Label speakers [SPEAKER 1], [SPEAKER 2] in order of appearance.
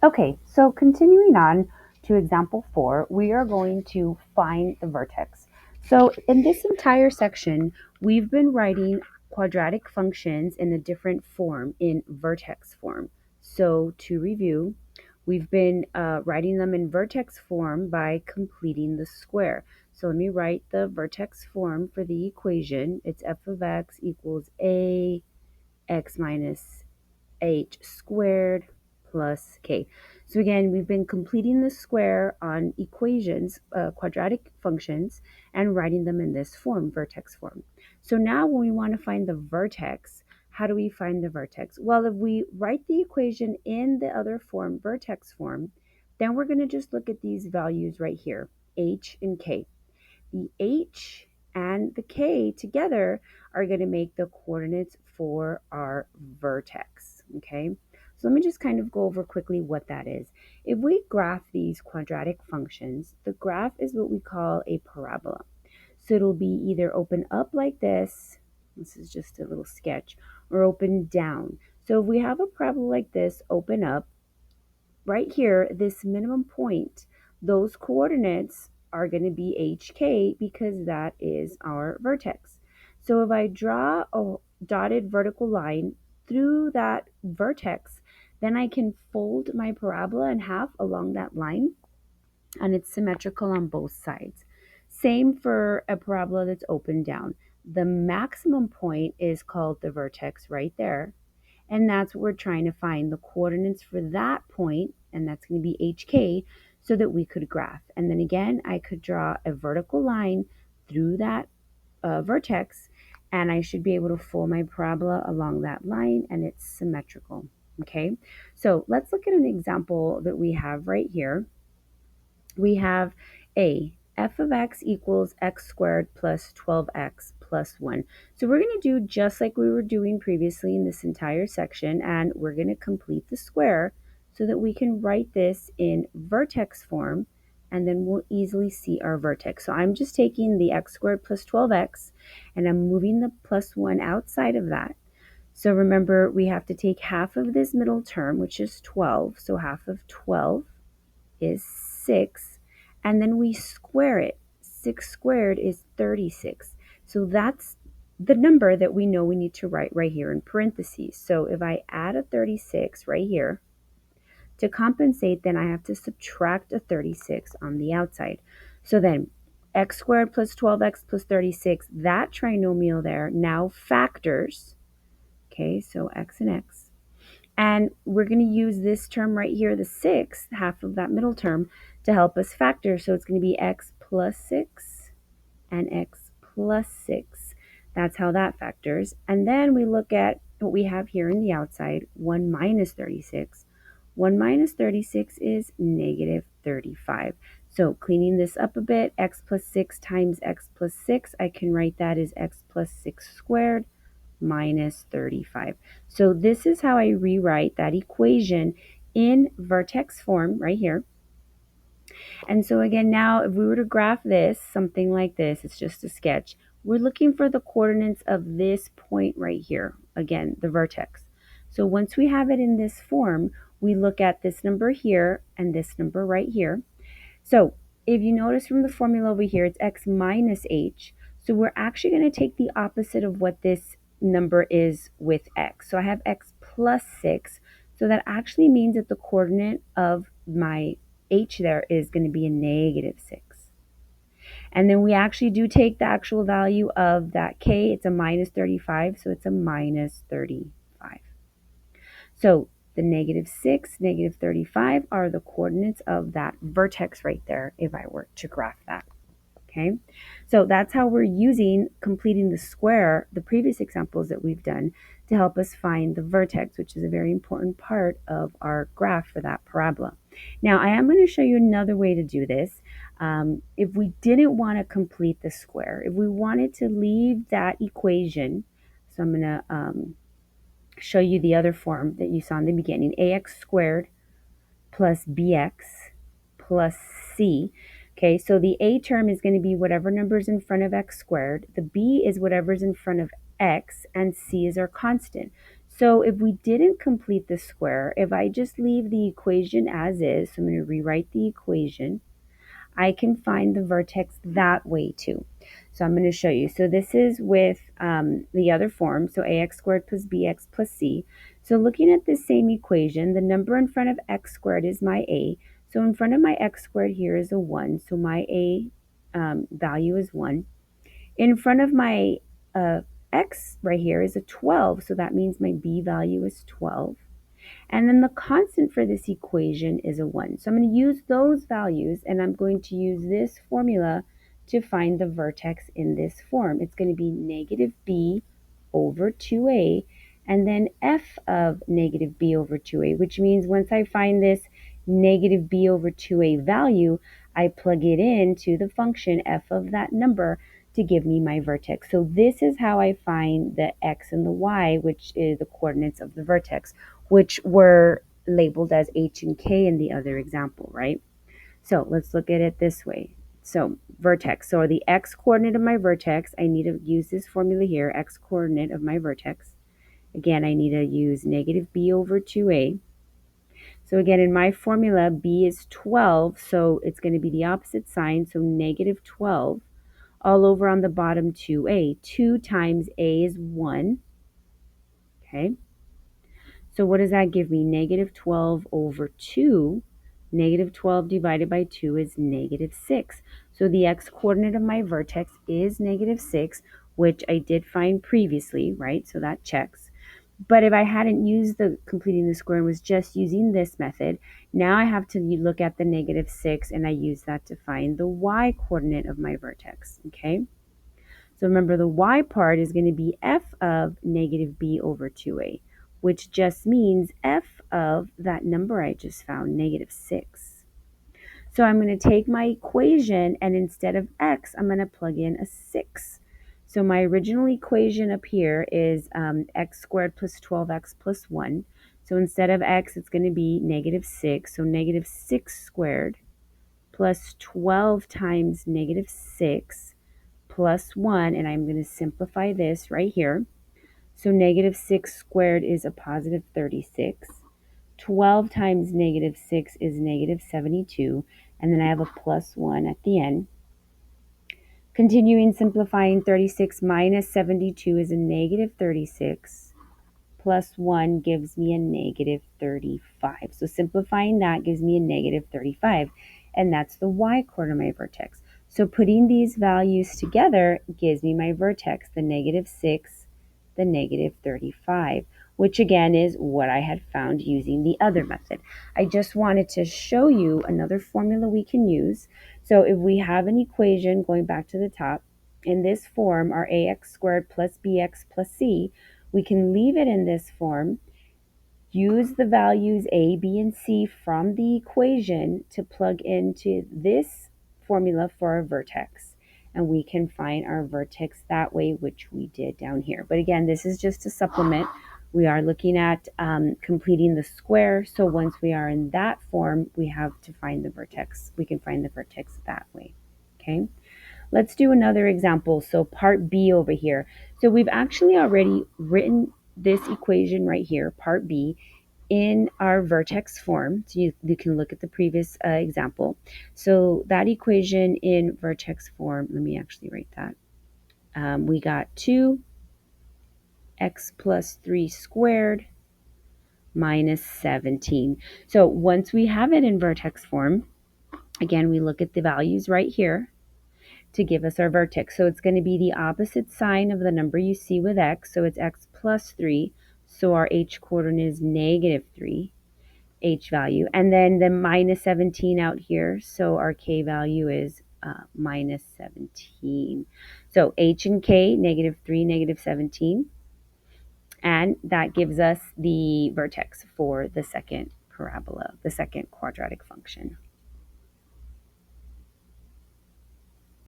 [SPEAKER 1] Okay, so continuing on to example 4, we are going to find the vertex. So in this entire section, we've been writing quadratic functions in a different form, in vertex form. So to review, we've been writing them in vertex form by completing the square. So let me write the vertex form for the equation. It's f of x equals a x minus h squared plus k. So again, we've been completing the square on equations, quadratic functions, and writing them in this form, vertex form. So now when we want to find the vertex, how do we find the vertex? Well, if we write the equation in the other form, vertex form, then we're going to just look at these values right here, h and k. The h and the k together are going to make the coordinates for our vertex, okay? So let me just kind of go over quickly what that is. If we graph these quadratic functions, the graph is what we call a parabola. So it'll be either open up like this is just a little sketch, or open down. So if we have a parabola like this, open up, right here, this minimum point, those coordinates are going to be HK because that is our vertex. So if I draw a dotted vertical line through that vertex, then I can fold my parabola in half along that line, and it's symmetrical on both sides. Same for a parabola that's open down. The maximum point is called the vertex right there, and that's what we're trying to find, the coordinates for that point, and that's going to be HK, so that we could graph. And then again, I could draw a vertical line through that vertex, and I should be able to fold my parabola along that line, and it's symmetrical. Okay, so let's look at an example that we have right here. We have a f of x equals x squared plus 12x plus 1. So we're going to do just like we were doing previously in this entire section, and we're going to complete the square so that we can write this in vertex form, and then we'll easily see our vertex. So I'm just taking the x squared plus 12x, and I'm moving the plus 1 outside of that. So remember, we have to take half of this middle term, which is 12. So half of 12 is 6, and then we square it. 6 squared is 36. So that's the number that we know we need to write right here in parentheses. So if I add a 36 right here, to compensate, then I have to subtract a 36 on the outside. So then x squared plus 12x plus 36, that trinomial there now factors. Okay, so x and x. And we're going to use this term right here, the 6, half of that middle term, to help us factor. So it's going to be x plus 6 and x plus 6. That's how that factors. And then we look at what we have here in the outside, 1 minus 36. 1 minus 36 is negative 35. So cleaning this up a bit, x plus 6 times x plus 6, I can write that as x plus 6 squared minus 35. So this is how I rewrite that equation in vertex form right here. And so again, now if we were to graph this, something like this, it's just a sketch. We're looking for the coordinates of this point right here. Again, the vertex. So once we have it in this form, we look at this number here and this number right here. So if you notice from the formula over here, it's x minus h. So we're actually going to take the opposite of what this number is with x. So I have x plus 6. So that actually means that the coordinate of my h there is going to be a negative 6. And then we actually do take the actual value of that k. It's a minus 35, so it's a minus 35. So the negative 6, negative 35 are the coordinates of that vertex right there if I were to graph that. Okay, so that's how we're using completing the square, the previous examples that we've done, to help us find the vertex, which is a very important part of our graph for that parabola. Now, I am going to show you another way to do this. If we didn't want to complete the square, if we wanted to leave that equation, so I'm going to show you the other form that you saw in the beginning, ax squared plus bx plus c. Okay, so the a term is going to be whatever number is in front of x squared. The b is whatever's in front of x, and c is our constant. So if we didn't complete the square, if I just leave the equation as is, so I'm going to rewrite the equation, I can find the vertex that way too. So I'm going to show you. So this is with the other form, so ax squared plus bx plus c. So looking at this same equation, the number in front of x squared is my a. So in front of my x squared here is a 1, so my a value is 1. In front of my x right here is a 12, so that means my b value is 12. And then the constant for this equation is a 1. So I'm going to use those values, and I'm going to use this formula to find the vertex in this form. It's going to be negative b over 2a, and then f of negative b over 2a, which means once I find this negative b over 2a value, I plug it into the function f of that number to give me my vertex. So this is how I find the x and the y, which is the coordinates of the vertex, which were labeled as h and k in the other example, right? So let's look at it this way. So vertex, so the x coordinate of my vertex, I need to use this formula here, x coordinate of my vertex. Again, I need to use negative b over 2a. So again, in my formula, b is 12, so it's going to be the opposite sign, so negative 12. All over on the bottom 2a. 2 times a is 1. Okay. So what does that give me? Negative 12 over 2. Negative 12 divided by 2 is negative 6. So the x-coordinate of my vertex is negative 6, which I did find previously, right? So that checks. But if I hadn't used the completing the square and was just using this method, now I have to look at the negative 6, and I use that to find the y-coordinate of my vertex, okay? So remember, the y part is going to be f of negative b over 2a, which just means f of that number I just found, negative 6. So I'm going to take my equation, and instead of x, I'm going to plug in a 6. So my original equation up here is x squared plus 12x plus 1. So instead of x, it's going to be negative 6. So negative 6 squared plus 12 times negative 6 plus 1, and I'm going to simplify this right here. So negative 6 squared is a positive 36. 12 times negative 6 is negative 72, and then I have a plus 1 at the end. Continuing simplifying, 36 minus 72 is a negative 36. Plus 1 gives me a negative 35. So simplifying that gives me a negative 35, and that's the y-coordinate of my vertex. So putting these values together gives me my vertex, the negative 6, the negative 35, which again is what I had found using the other method. I just wanted to show you another formula we can use. So if we have an equation, going back to the top, in this form, our ax squared plus bx plus c, we can leave it in this form, use the values a, b, and c from the equation to plug into this formula for our vertex. And we can find our vertex that way, which we did down here. But again, this is just a supplement. We are looking at completing the square. So once we are in that form, we have to find the vertex. We can find the vertex that way. Okay. Let's do another example. So part B over here. So we've actually already written this equation right here, part B, in our vertex form. So you can look at the previous example. So that equation in vertex form, let me actually write that. We got 2x plus 3 squared minus 17. So once we have it in vertex form, again, we look at the values right here to give us our vertex. So it's going to be the opposite sign of the number you see with x. So it's x plus 3. So our h coordinate is negative 3, h value. And then the minus 17 out here. So our k value is minus 17. So h and k, negative 3, negative 17. And that gives us the vertex for the second parabola, the second quadratic function.